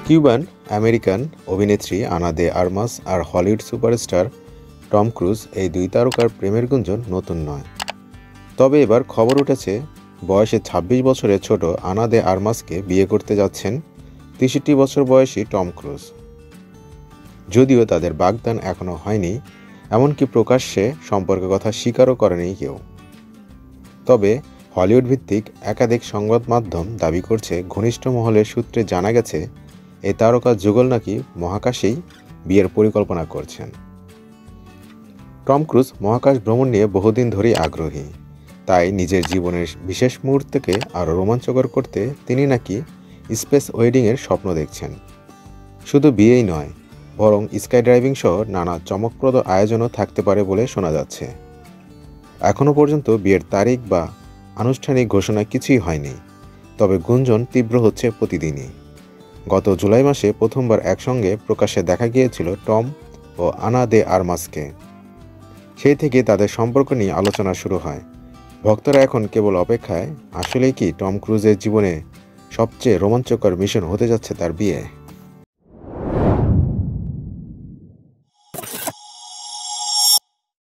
Cuban American অভিনেত্রী আনা দে Armas আর Hollywood superstar Tom cruise এই দুই তারকার প্রেমের গুঞ্জন নতুন নয়। তবে এবার খবর উঠেছে বয়সে ২৬ বছরের ছোট আনা দে আর্মাসকে বিয়ে করতে যাচ্ছেন ৬৩ বছর বয়সী টম ক্রুজ। যদিও তাদের বাগদান এখনও হয়নি, এমনকি প্রকাশ্যে সম্পর্কের কথা স্বীকারও করেনি কেউ। তবে হলিউড ভিত্তিক একাধিক সংবাদ মাধ্যম দাবি করছে ঘনিষ্ঠ মহলের সূত্রে জানা গেছে এই তারকা যুগল নাকি মহাকাশেই বিয়ের পরিকল্পনা করছেন। টম ক্রুজ মহাকাশ ভ্রমণ নিয়ে বহুদিন ধরেই আগ্রহী, তাই নিজের জীবনের বিশেষ মুহূর্তকে আরও রোমাঞ্চকর করতে তিনি নাকি স্পেস ওয়েডিংয়ের স্বপ্ন দেখছেন। শুধু বিয়েই নয়, বরং স্কাই ড্রাইভিং সহ নানা চমকপ্রদ আয়োজনও থাকতে পারে বলে শোনা যাচ্ছে। এখনও পর্যন্ত বিয়ের তারিখ বা আনুষ্ঠানিক ঘোষণা কিছুই হয়নি, তবে গুঞ্জন তীব্র হচ্ছে প্রতিদিনই। গত জুলাই মাসে প্রথমবার একসঙ্গে প্রকাশ্যে দেখা গিয়েছিল টম ও আনা দে আর্মাসকে। সেই থেকে তাদের সম্পর্ক নিয়ে আলোচনা শুরু হয়। ভক্তরা এখন কেবল অপেক্ষায়, আসলেই কি টম ক্রুজের জীবনে সবচেয়ে রোমাঞ্চকর মিশন হতে যাচ্ছে তার বিয়ে।